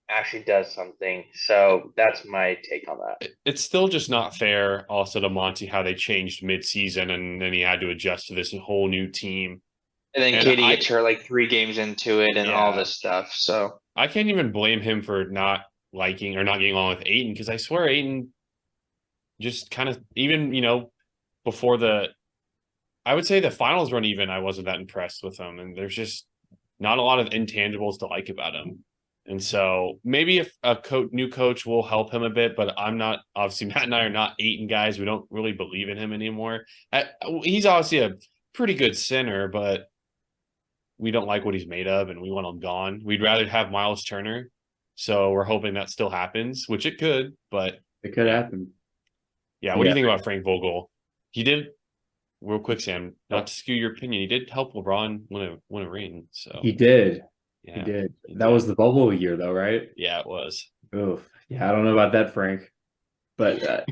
[SPEAKER 4] actually does something. So that's my take on that.
[SPEAKER 1] It's still just not fair also to Monty how they changed mid-season and then he had to adjust to this whole new team.
[SPEAKER 4] And then Katie gets hurt 3 games into it and all this stuff. So
[SPEAKER 1] I can't even blame him for not liking or not getting along with Ayton because I swear Ayton just kind of even, before I would say the finals run even, I wasn't that impressed with him. And there's just not a lot of intangibles to like about him. And so maybe if a new coach will help him a bit, but I'm not, obviously Matt and I are not Ayton guys. We don't really believe in him anymore. He's obviously a pretty good center, but we don't like what he's made of and we want him gone. We'd rather have Miles Turner. So we're hoping that still happens, which it could, but
[SPEAKER 2] it could happen.
[SPEAKER 1] Yeah. What do you think about Frank Vogel? He did, real quick, Sam, not to skew your opinion, he did help LeBron win a ring. So
[SPEAKER 2] he did.
[SPEAKER 1] Yeah,
[SPEAKER 2] he did. That was the bubble year, though, right?
[SPEAKER 1] Yeah, it was.
[SPEAKER 2] Oof. Yeah, I don't know about that, Frank. But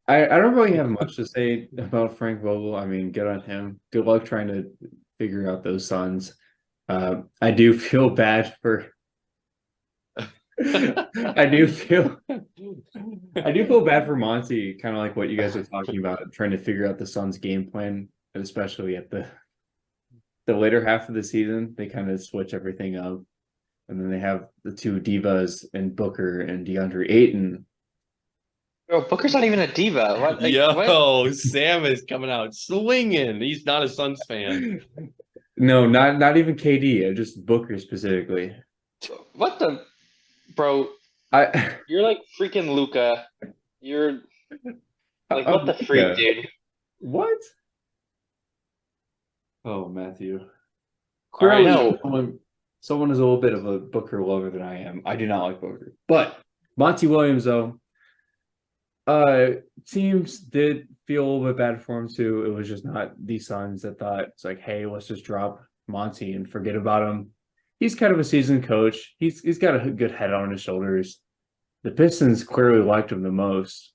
[SPEAKER 2] I don't really have much to say about Frank Vogel. I mean, good on him. Good luck trying to figure out those Suns. I do feel bad for. I do feel bad for Monty, kind of like what you guys are talking about, trying to figure out the Suns' game plan, especially at the later half of the season. They kind of switch everything up, and then they have the 2 divas and Booker and DeAndre Ayton.
[SPEAKER 4] Bro, Booker's not even a diva. What?
[SPEAKER 1] What? Sam is coming out swinging. He's not a Suns fan.
[SPEAKER 2] No, not even KD, just Booker specifically.
[SPEAKER 4] What the, bro? You're like freaking Luca. Like, what the freak, dude?
[SPEAKER 2] What? Oh, Matthew.
[SPEAKER 1] All right.
[SPEAKER 2] Clearly,
[SPEAKER 4] No.
[SPEAKER 2] someone is a little bit of a Booker lover than I am. I do not like Booker. But Monty Williams, though, teams did feel a little bit bad for him too. It was just not the Suns that thought it's like, hey, let's just drop Monty and forget about him. He's kind of a seasoned coach. He's got a good head on his shoulders. The Pistons clearly liked him the most.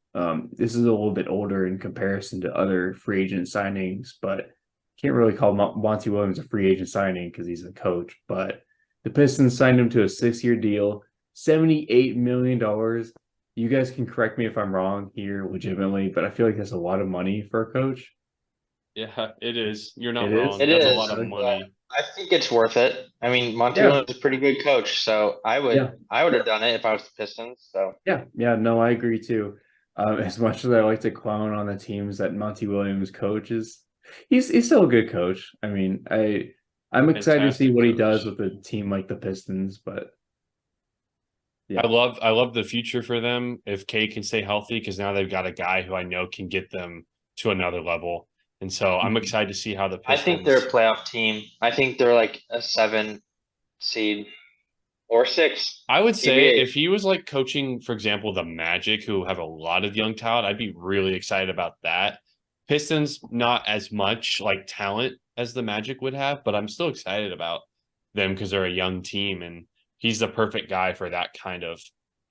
[SPEAKER 2] This is a little bit older in comparison to other free agent signings, but can't really call Monty Williams a free agent signing because he's a coach. But the Pistons signed him to a 6-year deal, $78 million. You guys can correct me if I'm wrong here, legitimately, but I feel like that's a lot of money for a coach.
[SPEAKER 1] Yeah, it is. You're not
[SPEAKER 2] It is?
[SPEAKER 1] wrong.
[SPEAKER 4] It
[SPEAKER 1] That's a
[SPEAKER 4] is,
[SPEAKER 1] lot of
[SPEAKER 2] but
[SPEAKER 1] money.
[SPEAKER 4] I think it's worth it. I mean, Monty
[SPEAKER 2] Yeah.
[SPEAKER 4] Williams is a pretty good coach, so I would
[SPEAKER 2] Yeah.
[SPEAKER 4] have done it if I was the Pistons. So
[SPEAKER 2] Yeah, no, I agree too. As much as I like to clown on the teams that Monty Williams coaches, he's still a good coach. I mean, I'm excited to see
[SPEAKER 1] Fantastic
[SPEAKER 2] what he
[SPEAKER 1] coach.
[SPEAKER 2] does with a team like the Pistons, but yeah.
[SPEAKER 1] I love the future for them if K can stay healthy because now they've got a guy who I know can get them to another level. And so I'm
[SPEAKER 2] Mhm.
[SPEAKER 1] excited to see how the
[SPEAKER 4] I
[SPEAKER 1] Pistons.
[SPEAKER 4] think they're a playoff team. I think they're like a 7 seed or 6.
[SPEAKER 1] I would say
[SPEAKER 4] TBH.
[SPEAKER 1] if he was like coaching, for example, the Magic, who have a lot of young talent, I'd be really excited about that. Pistons, not as much like talent as the Magic would have, but I'm still excited about them because they're a young team and he's the perfect guy for that kind of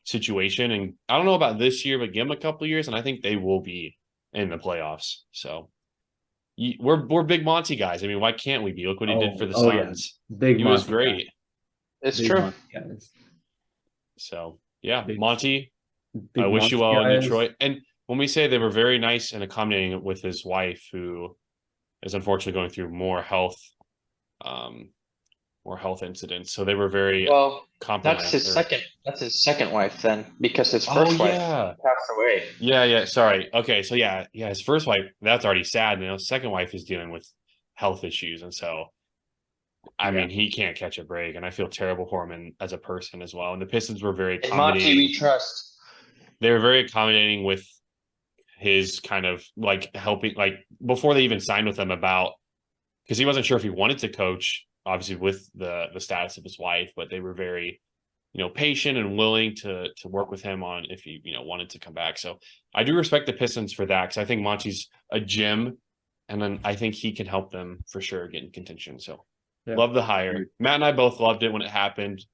[SPEAKER 1] situation. And I don't know about this year, but give him a couple of years, and I think they will be in the playoffs. So we're big Monty guys. I mean, why can't we be? Look what he did for the
[SPEAKER 2] Oh, yeah.
[SPEAKER 1] Suns.
[SPEAKER 2] Big
[SPEAKER 1] He was
[SPEAKER 2] Monty
[SPEAKER 1] great.
[SPEAKER 2] guys.
[SPEAKER 4] It's
[SPEAKER 2] Big
[SPEAKER 4] true.
[SPEAKER 2] Monty guys.
[SPEAKER 1] So yeah,
[SPEAKER 2] Big-
[SPEAKER 1] Monty,
[SPEAKER 2] Big
[SPEAKER 1] I wish you
[SPEAKER 2] Monty
[SPEAKER 1] well in
[SPEAKER 2] guys.
[SPEAKER 1] Detroit. And when we say they were very nice and accommodating with his wife, who is unfortunately going through more health incidents. So they were very
[SPEAKER 4] Well,
[SPEAKER 1] compromised.
[SPEAKER 4] That's his second wife then, because his
[SPEAKER 1] Oh
[SPEAKER 4] first wife
[SPEAKER 1] yeah.
[SPEAKER 4] passed away.
[SPEAKER 1] Yeah. Sorry. Okay. So yeah. His first wife, that's already sad. And his second wife is dealing with health issues. And so, I mean, he can't catch a break. And I feel terrible for him as a person as well. And the Pistons were very
[SPEAKER 4] And Monty,
[SPEAKER 1] accommodating.
[SPEAKER 4] we trust.
[SPEAKER 1] They were very accommodating with his kind of like helping, like before they even signed with him about, because he wasn't sure if he wanted to coach, obviously with the status of his wife, but they were very, patient and willing to work with him on if he, wanted to come back. So I do respect the Pistons for that because I think Monty's a gem, and then I think he can help them for sure get in contention. So love the hire. Matt and I both loved it when it happened.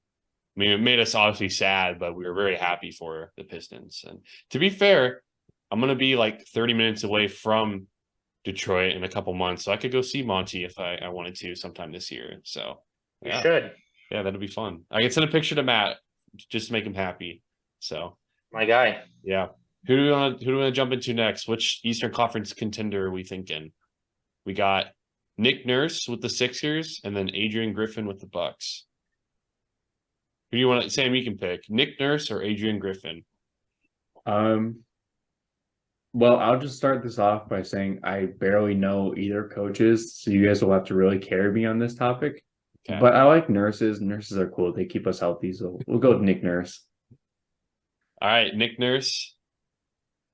[SPEAKER 1] I mean, it made us obviously sad, but we were very happy for the Pistons. And to be fair, I'm going to be like 30 minutes away from Detroit in a couple months, so I could go see Monty if I wanted to sometime this year. So
[SPEAKER 4] You should.
[SPEAKER 1] yeah, that'd be fun. I can send a picture to Matt just to make him happy. So
[SPEAKER 4] My guy.
[SPEAKER 1] yeah, who do we want to jump into next? Which Eastern Conference contender are we thinking? We got Nick Nurse with the Sixers, and then Adrian Griffin with the Bucks. Who do you want to? Sam, you can pick Nick Nurse or Adrian Griffin.
[SPEAKER 2] Well, I'll just start this off by saying I barely know either coaches, so you guys will have to really carry me on this topic.
[SPEAKER 1] Okay.
[SPEAKER 2] But I like nurses. Nurses are cool. They keep us healthy, so we'll go with Nick Nurse.
[SPEAKER 1] All right, Nick Nurse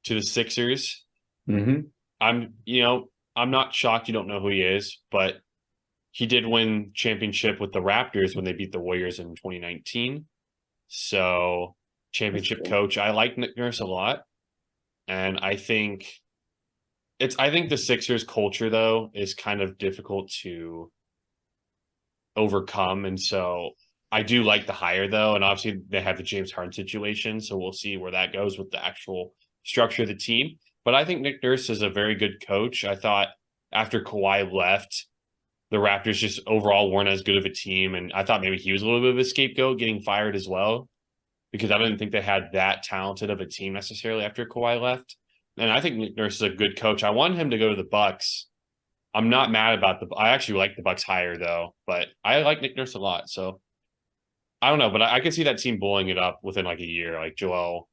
[SPEAKER 1] to the Sixers.
[SPEAKER 2] Mm-hmm.
[SPEAKER 1] I'm not shocked you don't know who he is, but he did win championship with the Raptors when they beat the Warriors in 2019. So championship
[SPEAKER 2] cool.
[SPEAKER 1] coach. I like Nick Nurse a lot. And I think the Sixers culture though is kind of difficult to overcome. And so I do like the hire though. And obviously they have the James Harden situation. So we'll see where that goes with the actual structure of the team. But I think Nick Nurse is a very good coach. I thought after Kawhi left, the Raptors just overall weren't as good of a team. And I thought maybe he was a little bit of a scapegoat getting fired as well, because I didn't think they had that talented of a team necessarily after Kawhi left. And I think Nick Nurse is a good coach. I wanted him to go to the Bucks. I'm not mad about I actually like the Bucks hire though, but I like Nick Nurse a lot. So I don't know, but I could see that team blowing it up within like a year, like Joel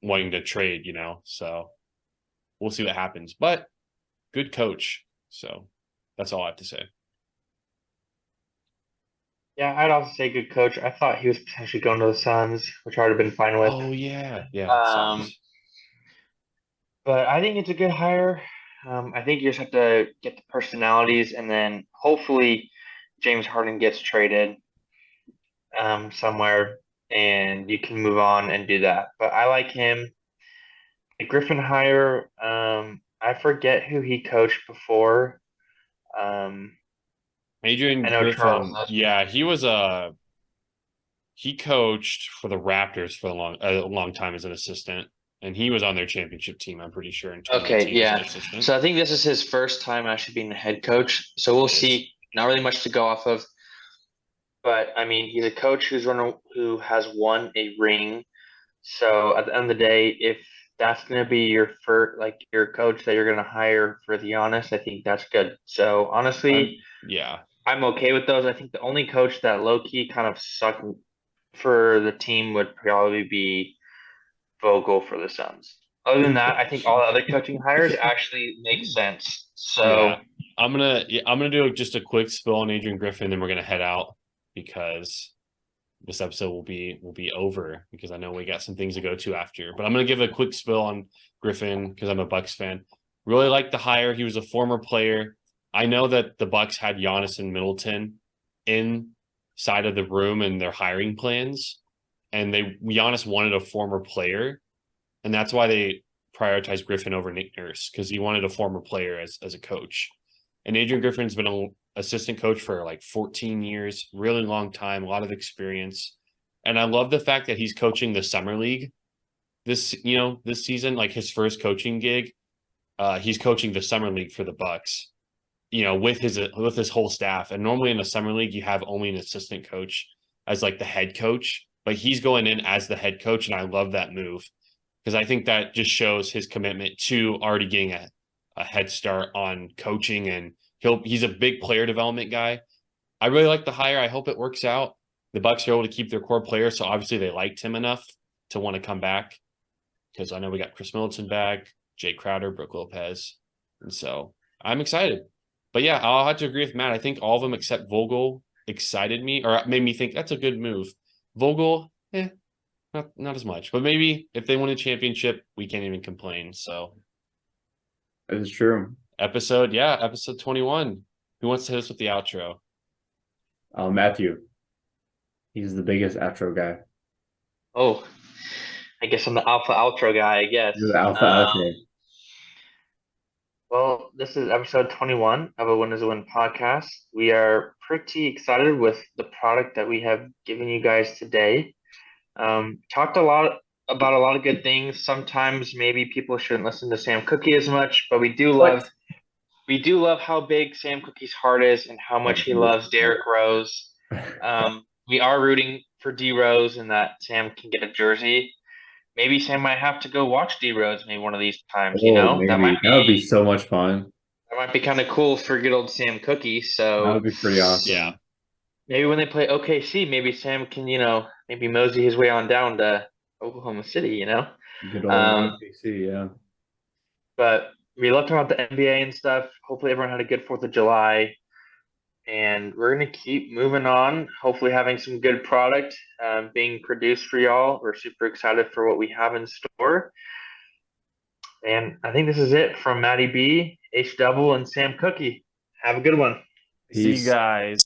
[SPEAKER 1] wanting to trade, so we'll see what happens, but good coach. So that's all I have to say.
[SPEAKER 4] Yeah, I'd also say good coach. I thought he was potentially going to the Suns, which I would have been fine with.
[SPEAKER 1] Oh yeah.
[SPEAKER 4] Um,
[SPEAKER 1] Suns.
[SPEAKER 4] But I think it's a good hire. I think you just have to get the personalities, and then hopefully James Harden gets traded somewhere, and you can move on and do that. But I like him. The Griffin hire, I forget who he coached before.
[SPEAKER 1] Adrian
[SPEAKER 4] I know Charles
[SPEAKER 1] Griffin,
[SPEAKER 4] knows.
[SPEAKER 1] yeah, he coached for the Raptors for a long time as an assistant, and he was on their championship team, I'm pretty sure, in
[SPEAKER 4] Okay,
[SPEAKER 1] 2018 as an
[SPEAKER 4] yeah.
[SPEAKER 1] assistant.
[SPEAKER 4] So I think this is his first time actually being the head coach. So we'll
[SPEAKER 1] It is.
[SPEAKER 4] see. Not really much to go off of. But I mean, he's a coach who has won a ring. So at the end of the day, if that's gonna be your first, like your coach that you're gonna hire for the honest, I think that's good. So honestly,
[SPEAKER 1] Yeah.
[SPEAKER 4] I'm okay with those. I think the only coach that low key kind of sucked for the team would probably be Vogel for the Suns. Other than that, I think all the other coaching hires actually make sense.
[SPEAKER 1] Yeah.
[SPEAKER 4] So
[SPEAKER 1] I'm gonna do just a quick spill on Adrian Griffin, then we're gonna head out because this episode will be over because I know we got some things to go to after. But I'm gonna give a quick spill on Griffin because I'm a Bucks fan. Really like the hire. He was a former player. I know that the Bucks had Giannis and Middleton inside of the room and their hiring plans, and Giannis wanted a former player, and that's why they prioritized Griffin over Nick Nurse because he wanted a former player as a coach. And Adrian Griffin's been an assistant coach for like 14 years, really long time, a lot of experience. And I love the fact that he's coaching the summer league this season, like his first coaching gig. He's coaching the summer league for the Bucks, with his whole staff. And normally in the summer league, you have only an assistant coach as like the head coach, but he's going in as the head coach. And I love that move because I think that just shows his commitment to already getting a head start on coaching, and he's a big player development guy. I really like the hire. I hope it works out. The Bucks are able to keep their core players, so obviously they liked him enough to want to come back because I know we got Chris Middleton back, Jay Crowder, Brooke Lopez, and so I'm excited. But yeah, I'll have to agree with Matt. I think all of them except Vogel excited me or made me think that's a good move. Vogel, not as much, but maybe if they win a championship, we can't even complain. So
[SPEAKER 2] It is true.
[SPEAKER 1] episode 21. Who wants to hit us with the outro?
[SPEAKER 2] Matthew. He's the biggest outro guy.
[SPEAKER 4] oh, I guess I'm the alpha outro guy, I guess.
[SPEAKER 2] He's the alpha outro.
[SPEAKER 4] Well, this is episode 21 of a Win is a Win podcast. We are pretty excited with the product that we have given you guys today. Talked a lot about a lot of good things. Sometimes maybe people shouldn't listen to Sam Cookie as much, but we do love how big Sam Cookie's heart is and how much he loves Derrick Rose. We are rooting for D Rose and that Sam can get a jersey. Maybe Sam might have to go watch D Rose maybe one of these times,
[SPEAKER 2] Maybe.
[SPEAKER 4] That
[SPEAKER 2] Would be so much fun.
[SPEAKER 4] might be kind of cool for good old Sam Cookie.
[SPEAKER 2] That
[SPEAKER 4] So
[SPEAKER 2] would be pretty awesome.
[SPEAKER 1] Yeah.
[SPEAKER 4] maybe when they play OKC, maybe Sam can, maybe mosey his way on down to Oklahoma City,
[SPEAKER 2] Good old PC, yeah.
[SPEAKER 4] But we love talking about the NBA and stuff. Hopefully everyone had a good 4th of July. And we're going to keep moving on, hopefully having some good product being produced for y'all. We're super excited for what we have in store. And I think this is it from Matty B, H Double, and Sam Cookie. Have a good one.
[SPEAKER 1] See you guys.